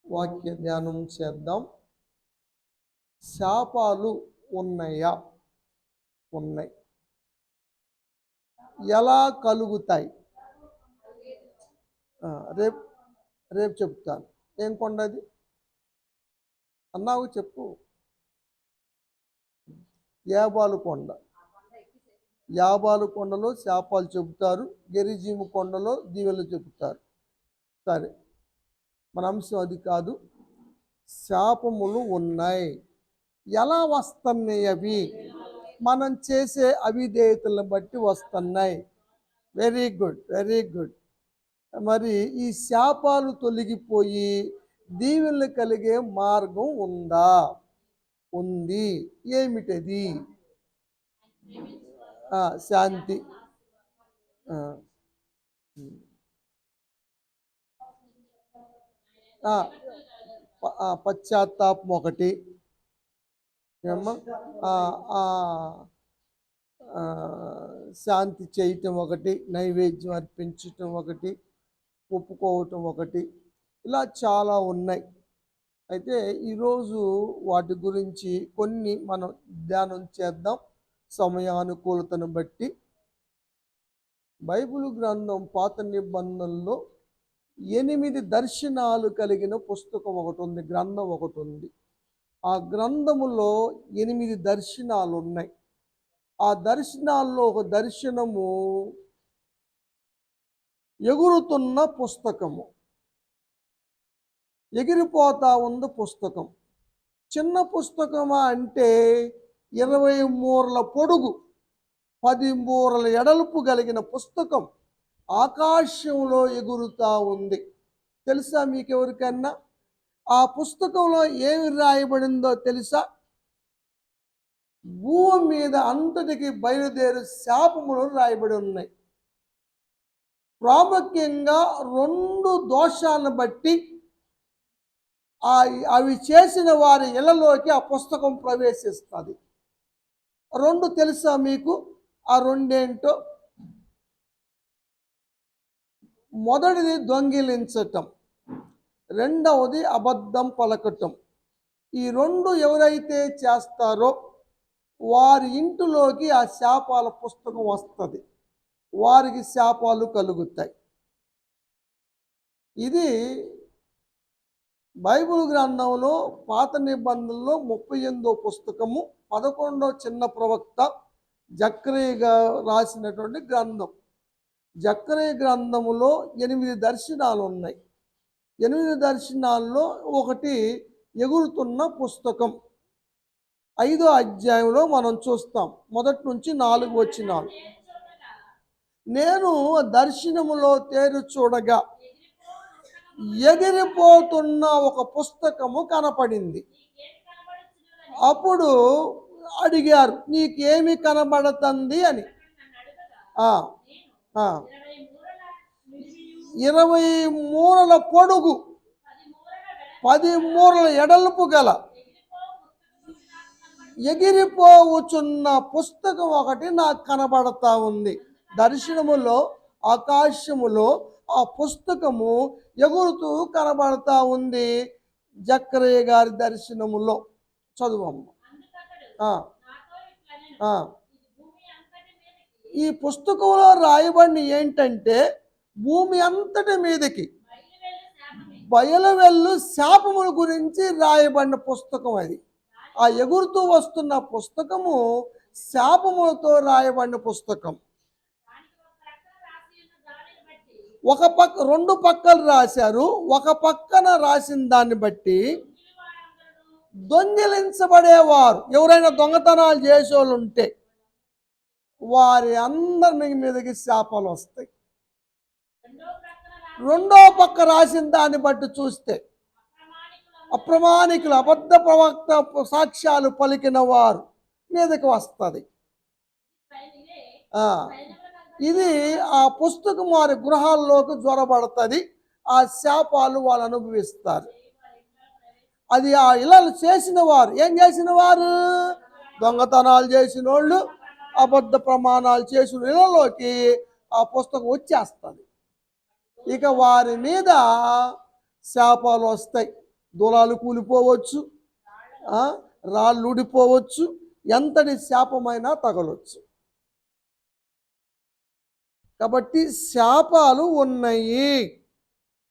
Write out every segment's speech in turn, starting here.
వాక్య ధ్యానం చేద్దాం. శాపాలు ఉన్నాయా? ఉన్నాయి. ఎలా కలుగుతాయి? రేపు రేపు చెప్తాను. ఏం కొండది అన్నావు? చెప్పు. యాబాలు కొండ. యాబాలు కొండలో శాపాలు చెబుతారు, గెరిజీము కొండలో దీవెలు చెబుతారు. సరే, మన అంశం అది కాదు. శాపములు ఉన్నాయి. ఎలా వస్తున్నాయి అవి? మనం చేసే అవిధేయతలను బట్టి వస్తున్నాయి. Very good, very good. మరి ఈ శాపాలు తొలగిపోయి దీవెనలు కలిగే మార్గం ఉందా? ఉంది. ఏమిటది? శాంతి. పశ్చాత్తాపం ఒకటి, శాంతి చేయటం ఒకటి, నైవేద్యం అర్పించటం ఒకటి, ఒప్పుకోవటం ఒకటి, ఇలా చాలా ఉన్నాయి. అయితే ఈరోజు వాటి గురించి కొన్ని మనం ధ్యానం చేద్దాం సమయానుకూలతను బట్టి. బైబిల్ గ్రంథం పాత నిబంధనలో 8 దర్శనాలు కలిగిన పుస్తకం ఒకటి ఉంది, గ్రంథం ఒకటి ఉంది. ఆ గ్రంథములో 8 దర్శనాలు ఉన్నాయి. ఆ దర్శనాల్లో ఒక దర్శనము ఎగురుతున్న పుస్తకము, ఎగిరిపోతా ఉంది పుస్తకం. చిన్న పుస్తకమా అంటే 20 మూరల పొడుగు, 10 మూరల ఎడల్పు కలిగిన పుస్తకం ఆకాశంలో ఎగురుతూ ఉంది. తెలుసా మీకెవరికన్నా? ఆ పుస్తకంలో ఏమి రాయబడిందో తెలుసా? భూమి మీద అంతటికి బయలుదేరు శాపములు రాయబడి ఉన్నాయి. ప్రాముఖ్యంగా 2 దోషాలను బట్టి అవి చేసిన వారి ఇళ్లలోకి ఆ పుస్తకం ప్రవేశిస్తుంది. 2 తెలుసా మీకు? ఆ 2 ఏంటో? మొదటిది దొంగిలించటం, రెండవది అబద్ధం పలకటం. ఈ 2 ఎవరైతే చేస్తారో వారి ఇంటిలోకి ఆ శాపాల పుస్తకం వస్తుంది, వారికి శాపాలు కలుగుతాయి. ఇది బైబిల్ గ్రంథంలో పాత నిబంధనలో 38వ పుస్తకము, 11వ చిన్న ప్రవక్త జకరియా రాసినటువంటి గ్రంథం. జకరియా గ్రంథములో 8 దర్శనాలు ఉన్నాయి. 8 దర్శనాల్లో ఒకటి ఎగురుతున్న పుస్తకం. 5వ అధ్యాయంలో మనం చూస్తాం, 1 నుంచి 4 వచనాలు. నేను దర్శనములో తేరు చూడగా ఎగిరిపోతున్న ఒక పుస్తకము కనపడింది. అప్పుడు అడిగారు, నీకేమి కనబడుతుంది అని. 20 మూరల పొడుగు, 10 మూరల ఎడల్పు గల ఎగిరిపోవచ్చున్న పుస్తకం ఒకటి నాకు కనబడతా ఉంది. దర్శనములో ఆకాశములో ఆ పుస్తకము ఎగురుతూ కనబడతా ఉంది. జకరియా గారి దర్శనములో. చదువమ్మ. ఈ పుస్తకంలో రాయబడిన ఏంటంటే, భూమి అంతటి మీదకి బయలువెళ్ళు శాపముల గురించి రాయబడిన పుస్తకం అది. ఆ ఎగురుతూ వస్తున్న పుస్తకము శాపములతో రాయబడిన పుస్తకం. ఒక పక్క 2 పక్కలు రాశారు. ఒక పక్కన రాసిన దాన్ని బట్టి దొంగిలించబడేవారు, ఎవరైనా దొంగతనాలు చేసేవాళ్ళు ఉంటే వారి అందరి మీదకి శాపాలు వస్తాయి. 2వ పక్క రాసిన దాన్ని బట్టి చూస్తే అప్రమాణికులు, అబద్ధ ప్రవక్త సాక్ష్యాలు పలికిన వారు మీదకి వస్తుంది. ఇది ఆ పుస్తకం వారి గృహాల్లోకి జ్వరబడుతుంది. ఆ శాపాలు వాళ్ళు అనుభవిస్తారు. అది ఆ ఇళ్ళలు చేసిన వారు, ఏం చేసిన వారు? దొంగతనాలు చేసిన వాళ్ళు, అబద్ధ ప్రమాణాలు చేసిన ఇళ్ళలోకి ఆ పుస్తకం వచ్చేస్తుంది. ఇక వారి మీద శాపాలు వస్తాయి. దూలాలు కూలిపోవచ్చు, ఆ, రాళ్ళు ఊడిపోవచ్చు, ఎంతటి శాపమైనా తగలొచ్చు. కాబట్టి శాపాలు ఉన్నాయి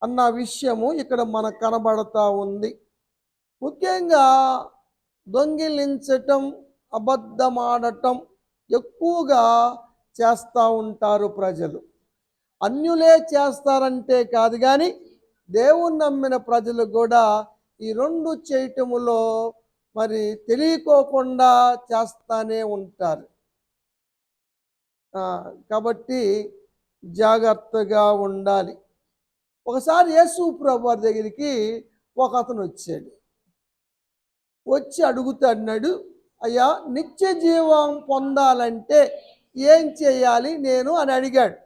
అన్న విషయము ఇక్కడ మనకు కనబడతా ఉంది. ముఖ్యంగా దొంగిలించటం, అబద్ధమాడటం ఎక్కువగా చేస్తూ ఉంటారు ప్రజలు. అన్యులే చేస్తారంటే కాదు, కానీ దేవుని నమ్మిన ప్రజలు కూడా ఈ రెండు చేయటములో మరి తెలియకోకుండా చేస్తానే ఉంటారు. కాబట్టి జాగ్రత్తగా ఉండాలి. ఒకసారి యేసు ప్రభు వారి దగ్గరికి ఒక అతను వచ్చాడు. వచ్చి అన్నాడు, అయ్యా, నిత్య జీవం పొందాలంటే ఏం చేయాలి నేను అని అడిగాడు.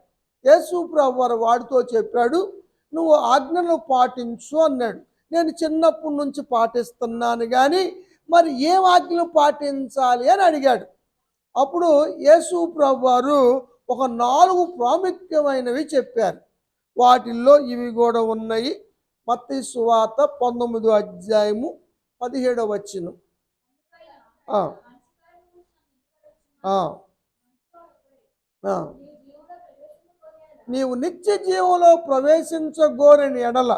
యేసు ప్రభు వారు వాడితో చెప్పాడు, నువ్వు ఆజ్ఞలు పాటించు అన్నాడు. నేను చిన్నప్పటి నుంచి పాటిస్తున్నాను, కానీ మరి ఏం ఆజ్ఞలు పాటించాలి అని అడిగాడు. అప్పుడు యేసు ప్రభు వారు ఒక 4 ప్రాముఖ్యమైనవి చెప్పారు. వాటిల్లో ఇవి కూడా ఉన్నాయి. మత్తయి సువార్త 19వ అధ్యాయము 17వ వచనం. నీవు నిత్య జీవంలో ప్రవేశించగోరని ఎడల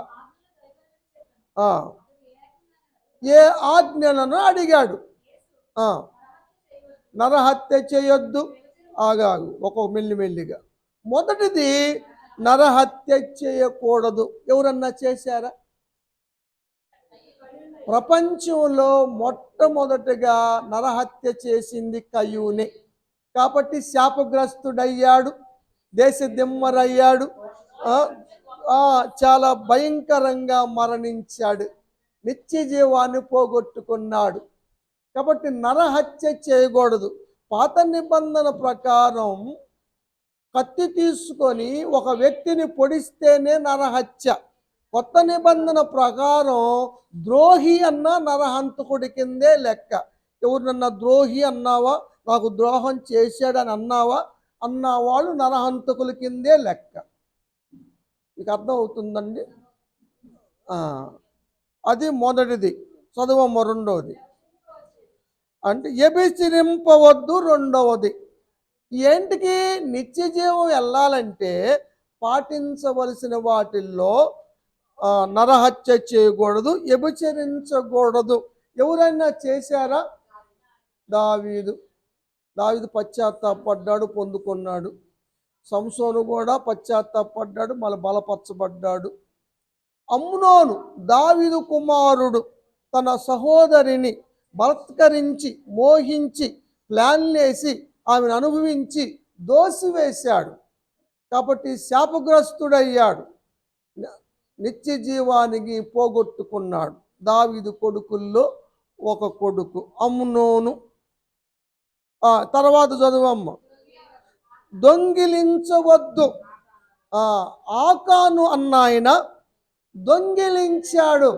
ఏ ఆజ్ఞలను అడిగాడు. నరహత్య చేయొద్దు. ఆగాగు, ఒక మెల్లిమెల్లిగా. మొదటిది నరహత్య చేయకూడదు. ఎవరన్నా చేశారా? ప్రపంచంలో మొట్టమొదటిగా నరహత్య చేసింది కయ్యూనే. కాబట్టి శాపగ్రస్తుడయ్యాడు, దేశ దిమ్మరయ్యాడు, చాలా భయంకరంగా మరణించాడు, నిత్య జీవాన్ని పోగొట్టుకున్నాడు. కాబట్టి నరహత్య చేయకూడదు. పాత నిబంధన ప్రకారం కత్తి తీసుకొని ఒక వ్యక్తిని పొడిస్తేనే నరహత్య. కొత్త నిబంధన ప్రకారం ద్రోహి అన్న నరహంతకుడి కిందే లెక్క. ఎవరినన్నా ద్రోహి అన్నావా, నాకు ద్రోహం చేశాడని అన్నావా, అన్నవాళ్ళు నరహంతకుల కిందే లెక్క. మీకు అర్థం అవుతుందండి? అది మొదటిది. చదవమ్మ రెండవది. అంటే వ్యభిచరింపవద్దు రెండవది. ఏంటికి? నిత్య జీవం వెళ్ళాలంటే పాటించవలసిన వాటిల్లో నరహత్య చేయకూడదు, వ్యభిచరించకూడదు. ఎవరైనా చేశారా? దావీదు పశ్చాత్తాపడ్డాడు, పొందుకున్నాడు. సంసోను కూడా పశ్చాత్తాపడ్డాడు, మళ్ళీ బలపరచబడ్డాడు. అమ్నోను దావీదు కుమారుడు తన సహోదరిని బలత్కరించి, మోహించి, ప్లాన్లేసి ఆమెను అనుభవించి దోసివేశాడు. కాబట్టి శాపగ్రస్తుడయ్యాడు, నిత్య జీవానికి పోగొట్టుకున్నాడు. దావీదు కొడుకుల్లో ఒక కొడుకు అమ్నోను. తర్వాత చదువమ్మ. దొంగిలించవద్దు. ఆకాను అన్న ఆయన దొంగిలించాడు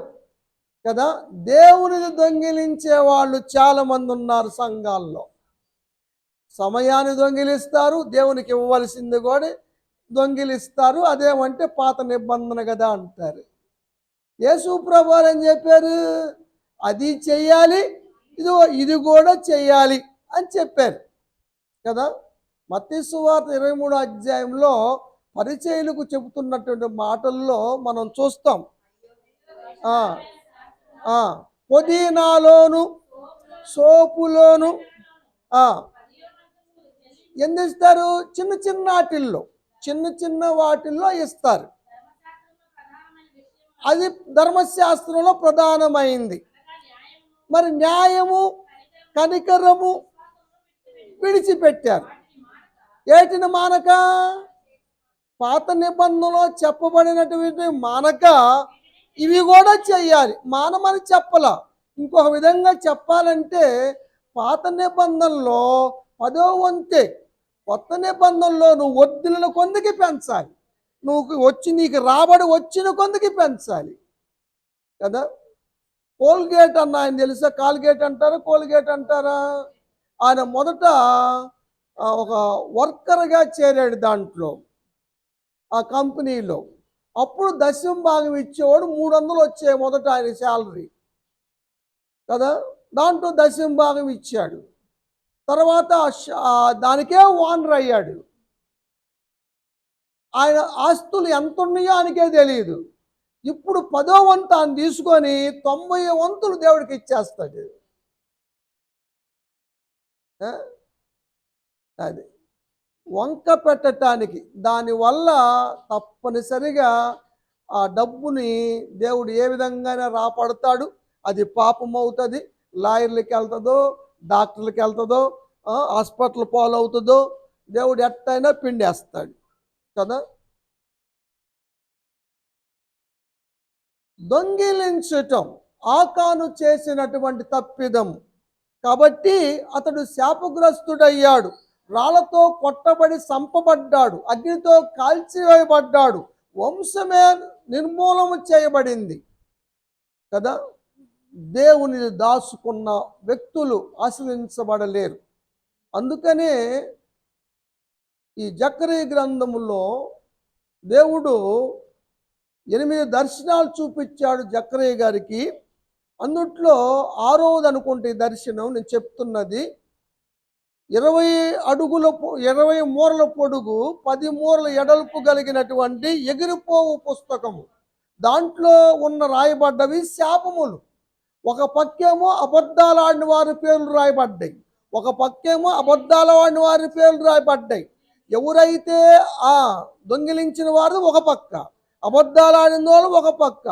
కదా. దేవునిని దొంగిలించే వాళ్ళు చాలా మంది ఉన్నారు సంఘాల్లో. సమయాన్ని దొంగిలిస్తారు, దేవునికి ఇవ్వవలసింది కూడా దొంగిలిస్తారు. అదేమంటే పాత నిబంధన కదా అంటారు. యేసు ప్రభువు ఏం చెప్పారు? అది చెయ్యాలి, ఇది కూడా చెయ్యాలి అని చెప్పారు కదా. మత్తయి సువార్త 23వ అధ్యాయంలో పరిచయులకు చెబుతున్నటువంటి మాటల్లో మనం చూస్తాం. పుదీనాలోను సోపులోను ఎందిస్తారు? చిన్న వాటిల్లో ఇస్తారు. అది ధర్మశాస్త్రంలో ప్రధానమైంది. మరి న్యాయము, కనికరము విడిచిపెట్టారు. ఏటిని మానక? పాత నిబంధనలో చెప్పబడినటువంటి మానక ఇవి కూడా చెయ్యాలి. మానమని చెప్పలా. ఇంకొక విధంగా చెప్పాలంటే పాత నిబంధనలో 10వ వంతే, కొత్త నిబంధనలో నువ్వు వడ్డీలను కొందికి పెంచాలి. నీకు రాబడి వచ్చిన కొందికి పెంచాలి కదా. కోల్గేట్ అన్న ఆయన తెలుసా? కాల్గేట్ అంటారా, కోల్గేట్ అంటారా? ఆయన మొదట ఒక వర్కర్గా చేరాడు దాంట్లో, ఆ కంపెనీలో. అప్పుడు దశమ భాగం ఇచ్చేవాడు 300 వచ్చాయి మొదట ఆయన శాలరీ కదా, దాంట్లో దశమ భాగం ఇచ్చాడు. తర్వాత దానికే ఓనర్ అయ్యాడు. ఆయన ఆస్తులు ఎంత ఉన్నాయో ఆయనకే తెలియదు. ఇప్పుడు 10వ వంతు ఆయన తీసుకొని 90 వంతులు దేవుడికి ఇచ్చేస్తాడు. అది వంక పెట్టడానికి, దానివల్ల తప్పనిసరిగా ఆ డబ్బుని దేవుడు ఏ విధంగానే రాపడతాడు. అది పాపం అవుతుంది. లాయర్లకి వెళ్తుందో, డాక్టర్లకి వెళ్తుందో, హాస్పిటల్ పాలవుతుందో, దేవుడు ఎట్టయినా పిండేస్తాడు కదా. దొంగిలించటం ఆకాను చేసినటువంటి తప్పిదం కాబట్టి అతడు శాపగ్రస్తుడయ్యాడు. రాళ్లతో కొట్టబడి చంపబడ్డాడు, అగ్నితో కాల్చివేయబడ్డాడు, వంశమే నిర్మూలన చేయబడింది కదా. దేవుని దాచుకున్న వ్యక్తులు ఆశ్రయించబడలేరు. అందుకనే ఈ జకరియా గ్రంథములో దేవుడు 8 దర్శనాలు చూపించాడు జకరియా గారికి. అందుట్లో 6వది అనుకుంటే ఈ దర్శనం నేను చెప్తున్నది. 20 మూరల పొడుగు 10 మూరల ఎడల్పు కలిగినటువంటి ఎగిరిపోవు పుస్తకము. దాంట్లో ఉన్న రాయబడ్డవి శాపములు. ఒక పక్కేమో అబద్ధాలు ఆడిన వారి పేర్లు రాయబడ్డాయి, ఒక పక్కేమో అబద్ధాలు ఆడిన వారి పేర్లు రాయబడ్డాయి. ఎవరైతే దొంగిలించిన వారు ఒక పక్క, అబద్ధాలు ఆడిన వాళ్ళు ఒక పక్క.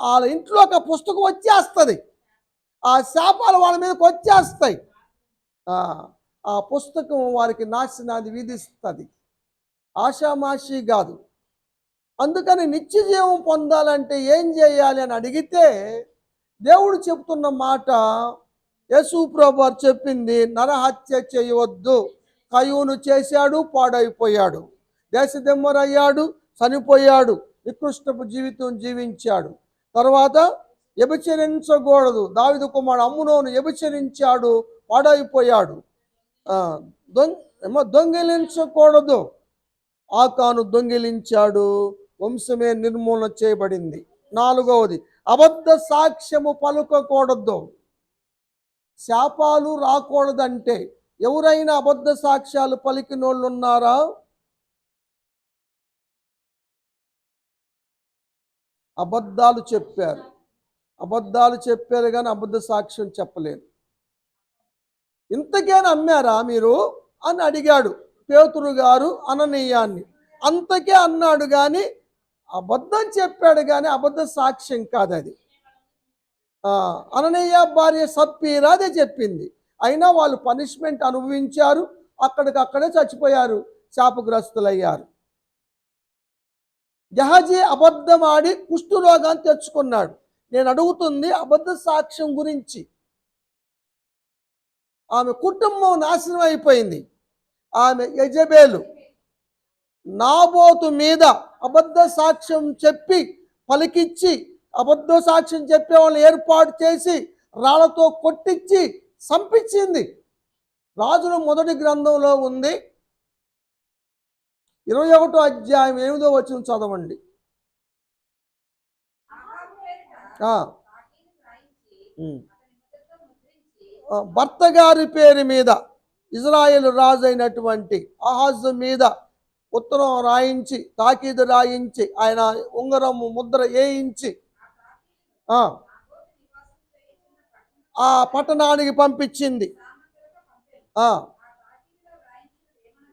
వాళ్ళ ఇంట్లో ఒక పుస్తకం వచ్చేస్తుంది, ఆ శాపాలు వాళ్ళ మీదకి వచ్చేస్తాయి. ఆ పుస్తకం వారికి నాశనాన్ని విధిస్తుంది. ఆషామాషి కాదు. అందుకని నిత్య జీవం పొందాలంటే ఏం చేయాలి అని అడిగితే దేవుడు చెప్తున్న మాట యేసు ప్రభువు చెప్పింది, నరహత్య చేయవద్దు. కయూను చేశాడు, పాడైపోయాడు, దేశదిమ్మరయ్యాడు, చనిపోయాడు, నికృష్టపు జీవితం జీవించాడు. తర్వాత వ్యభిచరించకూడదు. దావీదు కుమారుడు అమ్నోను వ్యభిచరించాడు, పాడైపోయాడు. దొంగిలించకూడదు. ఆకాను దొంగిలించాడు, వంశమే నిర్మూలన చేయబడింది. 4వది అబద్ధ సాక్ష్యము పలుకకూడదు. శాపాలు రాకూడదంటే ఎవరైనా అబద్ధ సాక్ష్యాలు పలికినోళ్ళు ఉన్నారా? అబద్ధాలు చెప్పారు కానీ అబద్ధ సాక్ష్యం చెప్పలేదు. ఇంతకేనా అమ్మారా మీరు అని అడిగాడు పేతురు గారు అననీయాన్ని. అంతకే అన్నాడు కానీ అబద్ధం చెప్పాడు కానీ అబద్ధ సాక్ష్యం కాదు అది. అననీయ భార్య సప్పీరా అదే చెప్పింది. అయినా వాళ్ళు పనిష్మెంట్ అనుభవించారు, అక్కడికక్కడే చచ్చిపోయారు, శాపగ్రస్తులయ్యారు. గెహజీ అబద్ధం ఆడి కుష్ఠరోగాన్ని తెచ్చుకున్నాడు. నేను అడుగుతుంది అబద్ధ సాక్ష్యం గురించి. ఆమె కుటుంబం నాశనం అయిపోయింది. ఆమె యెజబెలు నాబోతు మీద అబద్ధ సాక్ష్యం చెప్పి పలికిచ్చి, అబద్ధ సాక్ష్యం చెప్పే వాళ్ళని ఏర్పాటు చేసి రాళ్లతో కొట్టించి చంపించింది. రాజుల మొదటి గ్రంథంలో ఉంది, 21వ అధ్యాయం 8వ వచనం చదవండి. భర్త గారి పేరు మీద ఇజ్రాయేల్ రాజు అయినటువంటి ఆహాజు మీద ఉత్తరం రాయించి, తాకీదు రాయించి, ఆయన ఉంగరము ముద్ర వేయించి ఆ పట్టణానికి పంపించింది.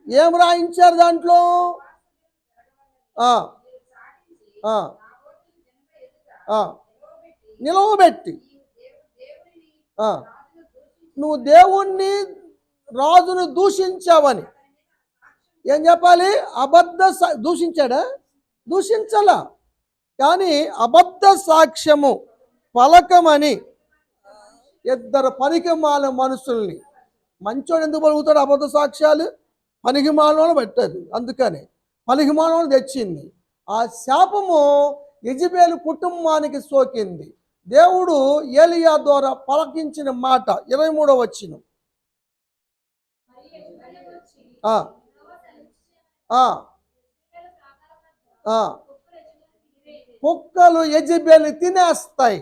ఏం రాయించారు దాంట్లో? నిలవబెట్టి, నువ్వు దేవుణ్ణి రాజును దూషించావని ఏం చెప్పాలి? దూషించాడా? దూషించాలా, కానీ అబద్ధ సాక్ష్యము పలకమని 2 పనికిమాల మనుషుల్ని. మంచోడు ఎందుకు పలుకుతాడు అబద్ధ సాక్ష్యాలు? పనికిమాలను పెట్టదు. అందుకని పనికిమాలను తెచ్చింది. ఆ శాపము యెజబెలు కుటుంబానికి సోకింది. దేవుడు ఏలియా ద్వారా పలకించిన మాట 23వ వచనం. కుక్కలు యెజెబెల్ని తినేస్తాయి.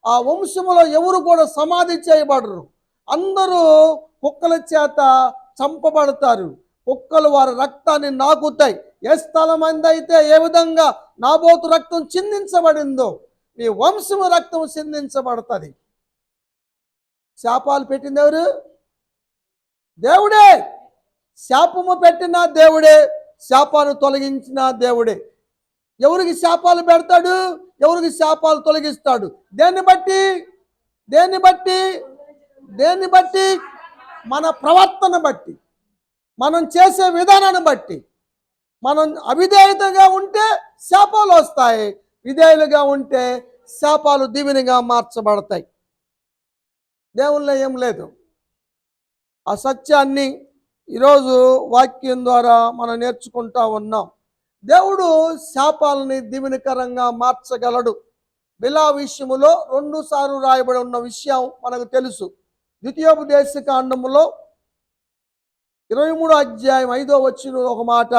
ఆ వంశములో ఎవరు కూడా సమాధి చేయబడరు. అందరూ కుక్కల చేత చంపబడతారు. కుక్కలు వారి రక్తాన్ని నాకుతాయి. ఏ స్థలం అయితే ఏ విధంగా నాబోతు రక్తం చిందించబడిందో మీ వంశము రక్తం చిందించబడుతుంది. శాపాలు పెట్టింది ఎవరు? దేవుడే. శాపము పెట్టిన దేవుడే, శాపాన్ని తొలగించిన దేవుడే. ఎవరికి శాపాలు పెడతాడు, ఎవరికి శాపాలు తొలగిస్తాడు? దేన్ని బట్టి? దేన్ని బట్టి? దేన్ని బట్టి? మన ప్రవర్తన బట్టి, మనం చేసే విధానాన్ని బట్టి. మనం అవిధేయతగా ఉంటే శాపాలు వస్తాయి, విధేయులుగా ఉంటే శాపాలు దీవెనగా మార్చబడతాయి. దేవుల్లో ఏం లేదు. ఆ సత్యాన్ని ఈరోజు వాక్యం ద్వారా మనం నేర్చుకుంటా ఉన్నాం. దేవుడు శాపాలని దీవెనకరంగా మార్చగలడు. బిలా విషయములో 2 సార్లు రాయబడి ఉన్న విషయం మనకు తెలుసు. ద్వితీయోపదేశ కాండములో 23వ అధ్యాయం 5వ వచనంలో ఒక మాట,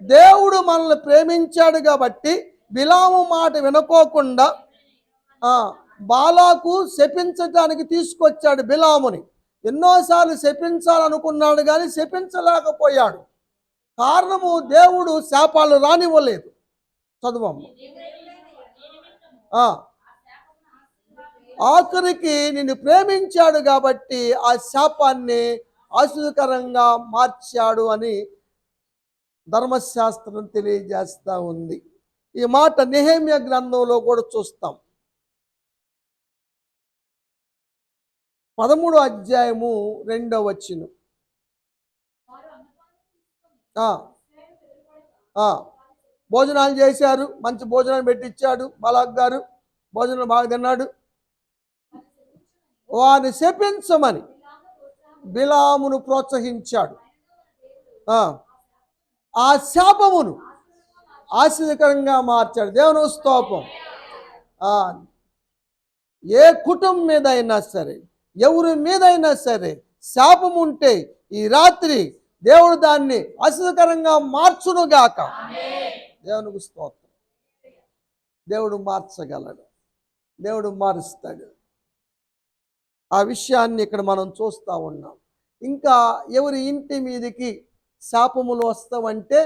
దేవుడు మనల్ని ప్రేమించాడు కాబట్టి బిలాము మాట వినుకోకుండా బాలాకు శపించటానికి తీసుకొచ్చాడు బిలాముని. ఎన్నోసార్లు శపించాలనుకున్నాడు కానీ శపించలేకపోయాడు. కారణము దేవుడు శాపాలు రానివ్వలేదు. చదువమ్మ. ఆఖరికి నిన్ను ప్రేమించాడు కాబట్టి ఆ శాపాన్ని ఆశీర్వదకరంగా మార్చాడు అని ధర్మశాస్త్రం తెలియజేస్తూ ఉంది. ఈ మాట నెహెమ్యా గ్రంథంలో కూడా చూస్తాం. 13వ అధ్యాయము 2వ వచనం. భోజనాలు చేశారు, మంచి భోజనాలు పెట్టించాడు. బాలాక్ గారు భోజనం బాగా తిన్నాడు. వారిని శపించమని బిలామును ప్రోత్సహించాడు. ఆ శాపమును ఆశీర్వదకరంగా మార్చాడు. దేవుని స్తోత్రం. ఏ కుటుంబం మీద అయినా సరే, ఎవరి మీద అయినా సరే శాపం ఉంటే ఈ రాత్రి దేవుడు దాన్ని ఆశీర్వదకరంగా మార్చునుగాక. దేవునికి స్తోత్రం. దేవుడు మార్చగలడు, దేవుడు మారుస్తాడు. ఆ విషయాన్ని ఇక్కడ మనం చూస్తూ ఉన్నాం. ఇంకా ఎవరి ఇంటి మీదకి శాపములు వస్తావంటే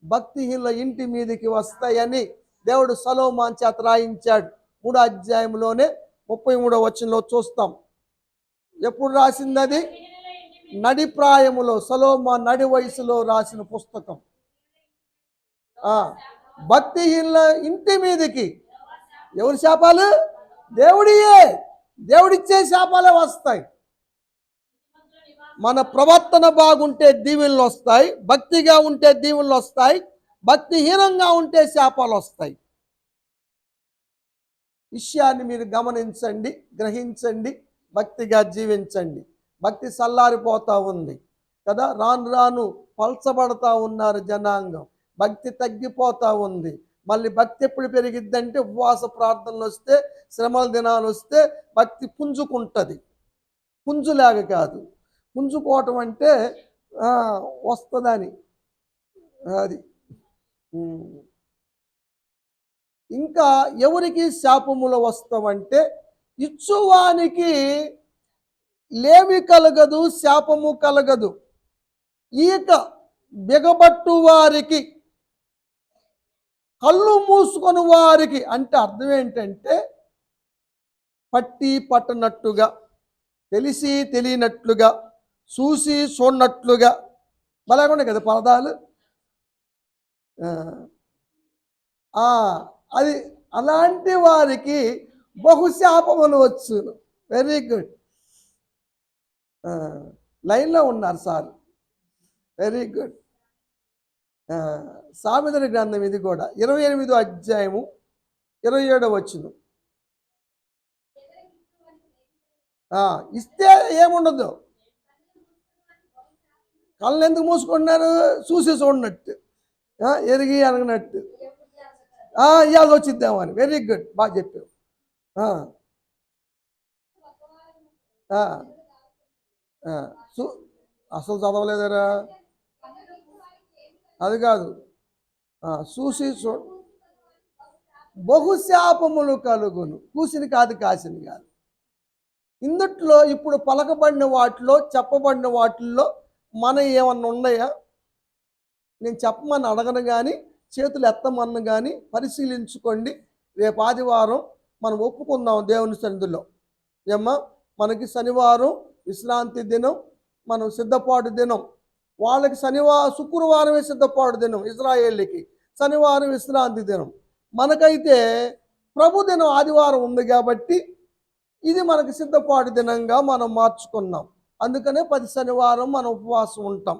భక్తిహీనుల ఇంటి మీదకి వస్తాయని దేవుడు సొలొమోను చేత రాయించాడు. 3వ అధ్యాయంలోనే 33వ వచనంలో చూస్తాం. ఎప్పుడు రాసింది అది? నడిప్రాయములో, సొలొమోను నడి వయసులో రాసిన పుస్తకం. భక్తిహీనుల ఇంటి మీదకి ఎవరి శాపాలు? దేవుడియే. దేవుడిచ్చే శాపాలే వస్తాయి. మన ప్రవర్తన బాగుంటే దీవెనలు వస్తాయి, భక్తిగా ఉంటే దీవెనలు వస్తాయి, భక్తిహీనంగా ఉంటే శాపాలు వస్తాయి. విషయాన్ని మీరు గమనించండి, గ్రహించండి, భక్తిగా జీవించండి. భక్తి సల్లారిపోతూ ఉంది కదా, రాను రాను పల్చబడతా ఉన్నారు జనాంగం. భక్తి తగ్గిపోతూ ఉంది. మళ్ళీ భక్తి ఎప్పుడు పెరిగిద్దంటే ఉపవాస ప్రార్థనలు వస్తే, శ్రమల దినాలు వస్తే భక్తి పుంజుకుంటుంది. పుంజులాగా కాదు, పుంజుకోవటం అంటే వస్తుందని అది. ఇంకా ఎవరికి శాపములు వస్తామంటే ఇచ్చువానికి లేమి కలగదు, శాపము కలగదు. ఈక బిగబట్టు వారికి, కళ్ళు మూసుకొని వారికి అంటే అర్థం ఏంటంటే పట్టి పట్టనట్టుగా, తెలిసి తెలియనట్లుగా, చూసి చూడనట్లుగా బలాగుండే కదా పరదాలు. అది అలాంటి వారికి బహుశాపములు వచ్చును. Very good. లైన్లో ఉన్నారు సార్, వెరీ గుడ్. సామెతల గ్రంథం ఇది కూడా 28వ అధ్యాయము 27వ వచనం. ఇస్తే ఏముండదు. కళ్ళు ఎందుకు మూసుకుంటున్నారు? చూసి చూడనట్టు, ఎరిగి అనగినట్టు, ఇవాళ వచ్చిద్దామని. వెరీ గుడ్, బాగా చెప్పావు. అసలు చదవలేదరా? అది కాదు. చూసి బహుశాపములు కలుగును. కూసిని కాదు, కాసిని కాదు. ఇందుట్లో ఇప్పుడు పలకబడిన వాటిలో, చెప్పబడిన వాటిల్లో మన ఏమన్నా ఉన్నాయా? నేను చెప్పమని అడగను కానీ, చేతులు ఎత్తమన్ను కానీ పరిశీలించుకోండి. రేపు ఆదివారం మనం ఒప్పుకుందాం దేవుని సన్నిధిలో. ఏమ్మా, మనకి శనివారం విశ్రాంతి దినం, మనం సిద్ధపాటు దినం. వాళ్ళకి శుక్రవారమే సిద్ధపాటు దినం, ఇజ్రాయేళ్ళకి శనివారం విశ్రాంతి దినం. మనకైతే ప్రభు దినం ఆదివారం ఉంది కాబట్టి ఇది మనకి సిద్ధపాటు దినంగా మనం మార్చుకున్నాం. అందుకనే 10 శనివారం మనం ఉపవాసం ఉంటాం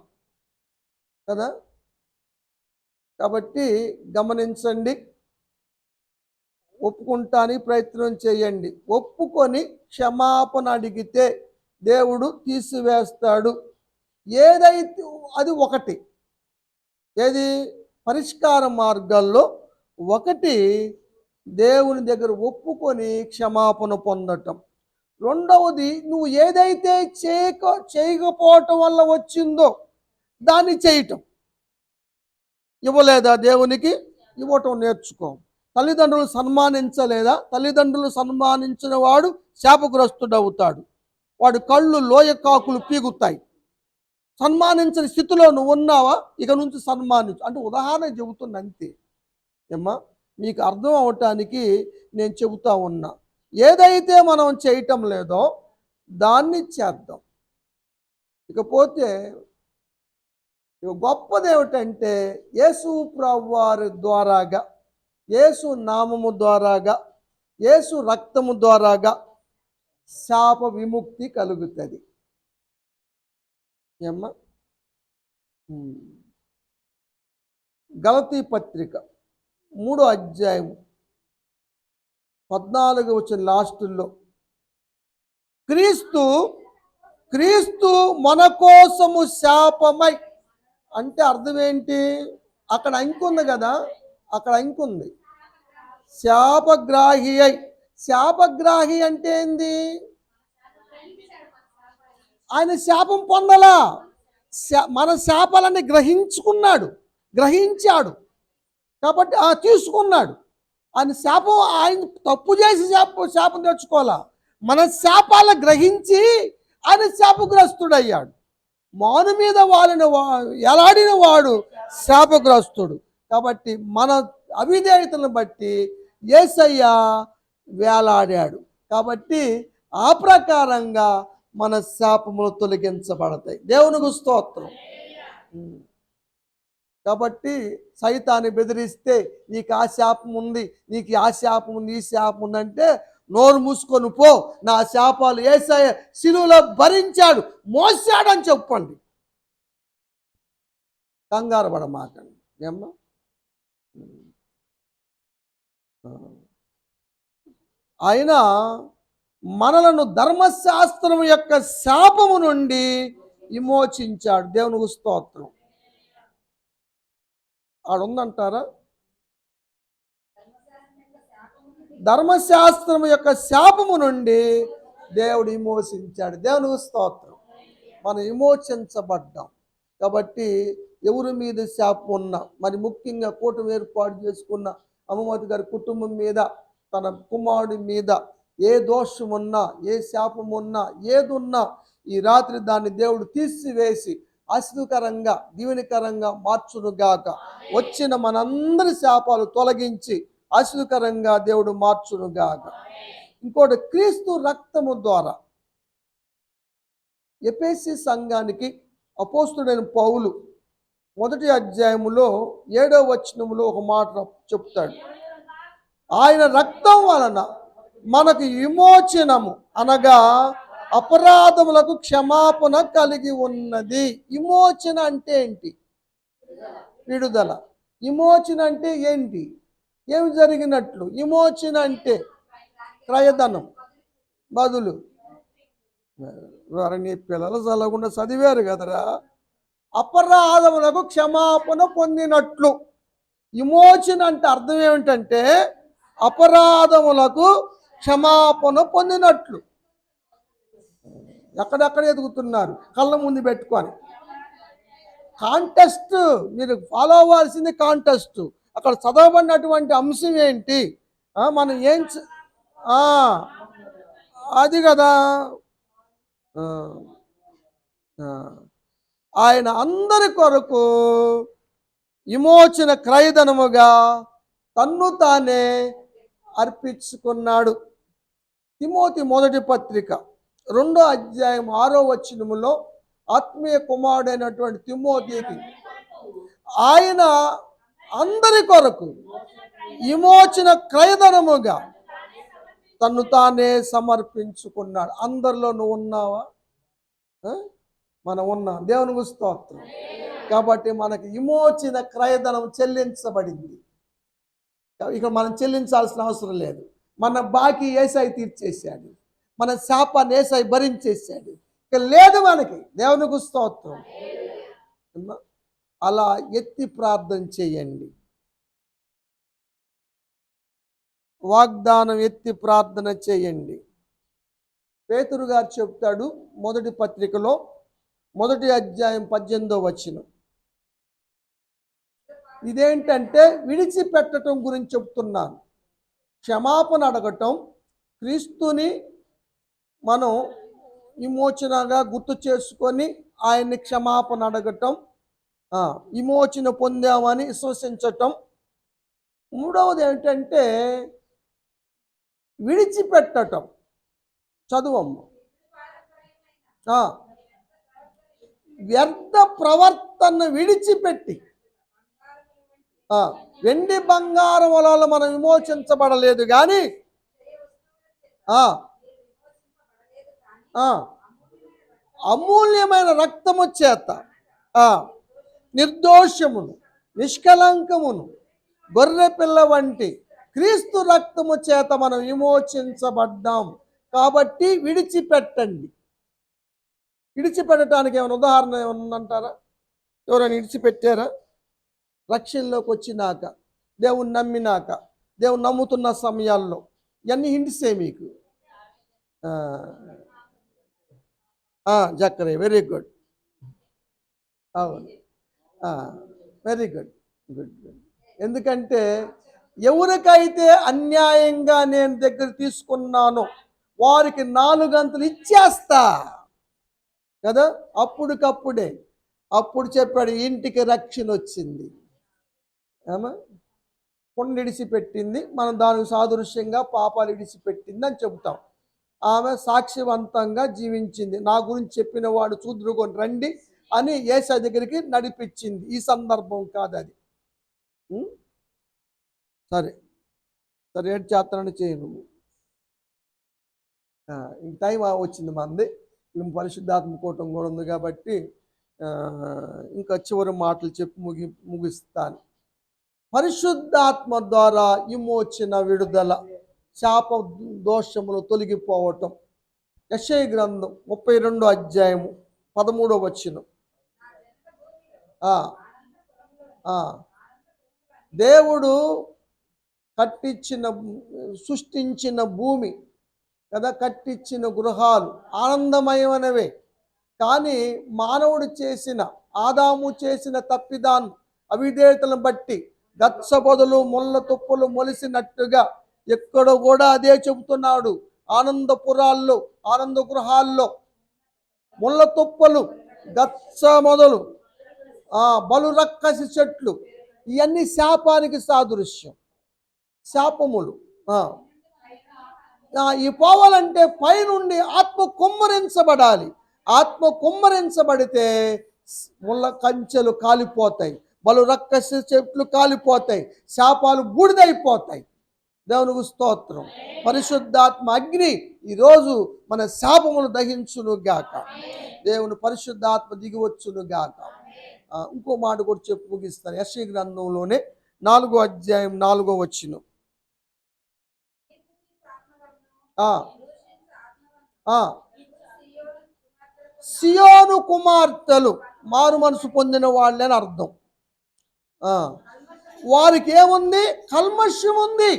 కదా. కాబట్టి గమనించండి, ఒప్పుకుంటానికి ప్రయత్నం చేయండి. ఒప్పుకొని క్షమాపణ అడిగితే దేవుడు తీసివేస్తాడు. ఏదైతే అది ఒకటి, ఏది పరిష్కార మార్గాల్లో ఒకటి దేవుని దగ్గర ఒప్పుకొని క్షమాపణ పొందటం. రెండవది, నువ్వు ఏదైతే చేయకపోవటం వల్ల వచ్చిందో దాన్ని చేయటం. ఇవ్వలేదా దేవునికి? ఇవ్వటం నేర్చుకో. తల్లిదండ్రులు సన్మానించలేదా? తల్లిదండ్రులు సన్మానించిన వాడు శాపగ్రస్తుడవుతాడు. వాడు కళ్ళు లోయ కాకులు పీగుతాయి. సన్మానించిన స్థితిలో నువ్వు ఉన్నావా? ఇక నుంచి సన్మానించు. అంటే ఉదాహరణ చెబుతున్నా అంతే. ఏమ్మా, మీకు అర్థం అవటానికి నేను చెబుతా ఉన్నా. ఏదైతే మనం చేయటం లేదో దాన్ని చేద్దాం. ఇకపోతే గొప్పది ఏమిటంటే, యేసు ప్రభువారి ద్వారాగా, యేసు నామము ద్వారాగా, యేసు రక్తము ద్వారాగా శాప విముక్తి కలుగుతుంది. ఏమ్మా, గలతీ పత్రిక 3వ అధ్యాయం 14 వచ్చిన లాస్టుల్లో, క్రీస్తు మన కోసము శాపమై, అంటే అర్థం ఏంటి? అక్కడ అంకుంది కదా, అక్కడ అంకుంది శాపగ్రాహి అయి. శాపగ్రాహి అంటే ఏంది? ఆయన శాపం పొందలా, మన శాపాలన్నీ గ్రహించాడు కాబట్టి తీసుకున్నాడు. ఆయన శాపం, ఆయన తప్పు చేసి శాపం తెచ్చుకోవాలా, మన శాపాలను గ్రహించి ఆయన శాపగ్రస్తుడయ్యాడు. మాను మీద వాళ్ళని ఎలాడిన వాడు శాపగ్రస్తుడు. కాబట్టి మన అవిధేయతను బట్టి యేసయ్య వేలాడాడు. కాబట్టి ఆ ప్రకారంగా మన శాపములు తొలగించబడతాయి. దేవునికి స్తోత్రం. కాబట్టి సైతాన్ని బెదిరిస్తే నీకు ఆ శాపం ఉంది, నీకు ఆ శాపం ఉంది, ఈ శాపం ఉందంటే నోరు మూసుకొని పో, నా శాపాలు యేసయ్య శిలువలో భరించాడు, మోసాడని చెప్పండి. కంగారు పడమాకండి. ఏమ్మా, ఆయన మనలను ధర్మశాస్త్రం యొక్క శాపము నుండి విమోచించాడు. దేవునికి స్తోత్రం. ఆడుందంటారా? ధర్మశాస్త్రం యొక్క శాపము నుండి దేవుడు విమోచించాడు. దేవునికి స్తోత్రం. మనం విమోచించబడ్డాం. కాబట్టి ఎవరి మీద శాపం ఉన్నా, మరి ముఖ్యంగా కూటమి ఏర్పాటు చేసుకున్న అమ్మమతి గారి కుటుంబం మీద, తన కుమారుడి మీద ఏ దోషం ఉన్నా, ఏ శాపం ఉన్నా, ఏదున్నా ఈ రాత్రి దాన్ని దేవుడు తీసివేసి ఆశీర్వకరంగా, దీవెనకరంగా మార్చునుగాక. వచ్చిన మనందరి శాపాలు తొలగించి ఆశీర్వకరంగా దేవుడు మార్చునుగాక. ఇంకోటి, క్రీస్తు రక్తము ద్వారా ఎఫెసీ సంఘానికి అపోస్తుడైన పౌలు 1వ అధ్యాయములో 7వ వచనములో ఒక మాట చెప్తాడు. ఆయన రక్తం వలన మనకు విమోచనము, అనగా అపరాధములకు క్షమాపణ కలిగి ఉన్నది. విమోచన అంటే ఏంటి? విడుదల. విమోచన అంటే ఏంటి? ఏమి జరిగినట్లు? విమోచన అంటే క్రయధనం, బదులు. వారిని పిల్లలు చల్లకుండా చదివారు కదరా. అపరాధములకు క్షమాపణ పొందినట్లు. విమోచన అంటే అర్థం ఏమిటంటే అపరాధములకు క్షమాపణ పొందినట్లు. ఎక్కడెక్కడ ఎదుగుతున్నారు కళ్ళ ముందు పెట్టుకొని. కాంటెస్ట్, మీరు ఫాలో అవ్వాల్సింది కాంటెస్ట్. అక్కడ చదవబడినటువంటి అంశం ఏంటి? మనం ఏం అది కదా. ఆ, ఆ. ఆయన అందరి కొరకు విమోచన క్రయధనముగా తన్ను తానే అర్పించుకున్నాడు. తిమోతి మొదటి పత్రిక 2వ అధ్యాయం 6వ వచనములో ఆత్మీయ కుమారుడైనటువంటి తిమోతికి ఆయన అందరి కొరకు విమోచన క్రయధనముగా తన్ను తానే సమర్పించుకున్నాడు. అందరిలో నువ్వు ఉన్నావా? మనం ఉన్నాం. దేవునికి స్తోత్రం. కాబట్టి మనకి విమోచన క్రయధనం చెల్లించబడింది. ఇక మనం చెల్లించాల్సిన అవసరం లేదు. మన బాకీ యేసయ్య తీర్చేశాడు. మన శాపాన్ని యేసయ్య భరించేశాడు. ఇక లేదు మనకి. దేవునికి స్తోత్రం. అలా ఎత్తి ప్రార్థన చేయండి. వాగ్దానం ఎత్తి ప్రార్థన చేయండి. పేతురు గారు చెప్తాడు మొదటి పత్రికలో 1వ అధ్యాయం 18వ వచనం. ఇదేంటంటే విడిచిపెట్టడం గురించి చెప్తున్నాను. క్షమాపణ అడగటం, క్రీస్తుని మనం విమోచనగా గుర్తు చేసుకొని ఆయన్ని క్షమాపణ అడగటం, విమోచన పొందామని విశ్వసించటం. మూడవది ఏంటంటే విడిచిపెట్టటం. చదువమ్మ. వ్యర్థ ప్రవర్తన విడిచిపెట్టి, వెండి బంగారం వల్ల మనం విమోచించబడలేదు కానీ అమూల్యమైన రక్తము చేత నిర్దోషమును నిష్కలంకమును గొర్రె పిల్ల వంటి క్రీస్తు రక్తము చేత మనం విమోచించబడ్డాం. కాబట్టి విడిచిపెట్టండి. విడిచిపెట్టడానికి ఏమైనా ఉదాహరణ ఏమైనా ఉందంటారా? ఎవరైనా విడిచిపెట్టారా? రక్షణలోకి వచ్చినాక, దేవుని నమ్మినాక, దేవుని నమ్ముతున్న సమయాల్లో ఇవన్నీ హింట్సే మీకు. జక్కరే, వెరీ గుడ్. అవును, వెరీ గుడ్, గుడ్ గుడ్. ఎందుకంటే ఎవరికైతే అన్యాయంగా నేను దగ్గర తీసుకున్నానో వారికి 4 గంటలు ఇచ్చేస్తా కదా. అప్పుడుకప్పుడే అప్పుడు చెప్పాడు ఇంటికి రక్షణ వచ్చింది. కొండ ఇడిచిపెట్టింది, మనం దానికి సాదృశ్యంగా పాపాలు ఇడిచిపెట్టింది అని చెబుతాం. ఆమె సాక్ష్యవంతంగా జీవించింది. నా గురించి చెప్పిన వాడు చూద్దురుకొని రండి అని యేసయ్య దగ్గరికి నడిపించింది. ఈ సందర్భం కాదు అది. సరే సరే, ఏడు చేస్తానని చేయను. ఇంక టైం వచ్చింది మంది. పరిశుద్ధాత్మ కూటం కూడా ఉంది కాబట్టి ఇంకా చివరి మాటలు చెప్పి ముగిస్తాను. పరిశుద్ధాత్మ ద్వారా విమోచన, విడుదల, శాప దోషములు తొలగిపోవటం. యెషయా గ్రంథం 32వ అధ్యాయము 13వ వచనం. దేవుడు సృష్టించిన భూమి కదా, కట్టించిన గృహాలు ఆనందమయమైనవే. కానీ మానవుడు చేసిన, ఆదాము చేసిన తప్పిదాన్ని, అవిధేయతలను బట్టి గచ్చ బదులు ముళ్ళ తుప్పలు మొలిసినట్టుగా ఎక్కడ కూడా అదే చెబుతున్నాడు. ఆనందపురాల్లో, ఆనంద గృహాల్లో ముళ్ళ తుప్పలు, గచ్చ మొదలు, బలు రక్కసి చెట్లు, ఇవన్నీ శాపానికి సాదృశ్యం. శాపములు. ఈ పోవాలంటే పైనుండి ఆత్మ కుమ్మరించబడాలి. ఆత్మ కుమ్మరించబడితే ముళ్ళ కంచెలు కాలిపోతాయి, బలు రక్కసి చెట్లు కాలిపోతాయి, శాపాలు బూడిదైపోతాయి. దేవునికి స్తోత్రం. పరిశుద్ధాత్మ అగ్ని ఈరోజు మన శాపములు దహించును గాక. దేవుని పరిశుద్ధాత్మ దిగివచ్చును గాక. ఇంకో మాట కూడా చెప్పు ముగిస్తాను. యెషయా గ్రంథంలోనే 4వ అధ్యాయం 4వ వచనం. సియోను కుమార్తెలు మారు మనసు పొందిన వాళ్ళే అని అర్థం. వారికి ఏముంది? కల్మష్యం ఉంది.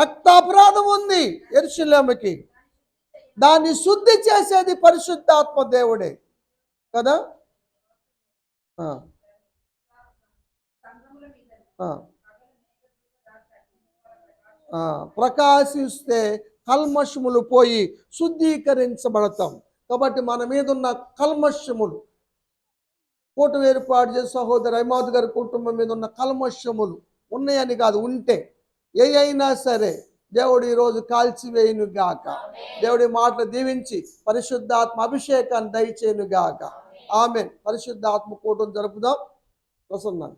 రక్తాపరాధం ఉంది. యెరూషలేముకి దాన్ని శుద్ధి చేసేది పరిశుద్ధాత్మ దేవుడే కదా. ఆ, ఆ, ఆ, ప్రకాశిస్తే కల్మషములు పోయి శుద్ధీకరించబడతాం. కాబట్టి మన మీద ఉన్న కల్మషములు, కూటమి ఏర్పాటు చేసి సహోదరు అహ్మద్ గారి కుటుంబం మీద ఉన్న కల్మషములు ఉన్నాయని కాదు, ఉంటే ఏ అయినా సరే దేవుడు ఈరోజు కాల్చివేయును గాక. దేవుడి మాటలు దీవించి పరిశుద్ధాత్మ అభిషేకాన్ని దయచేయును గాక. ఆమేన్. పరిశుద్ధాత్మ కూటమి జరుపుదాం. ప్రసన్న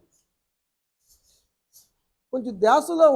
కొంచెం ధ్యాసలో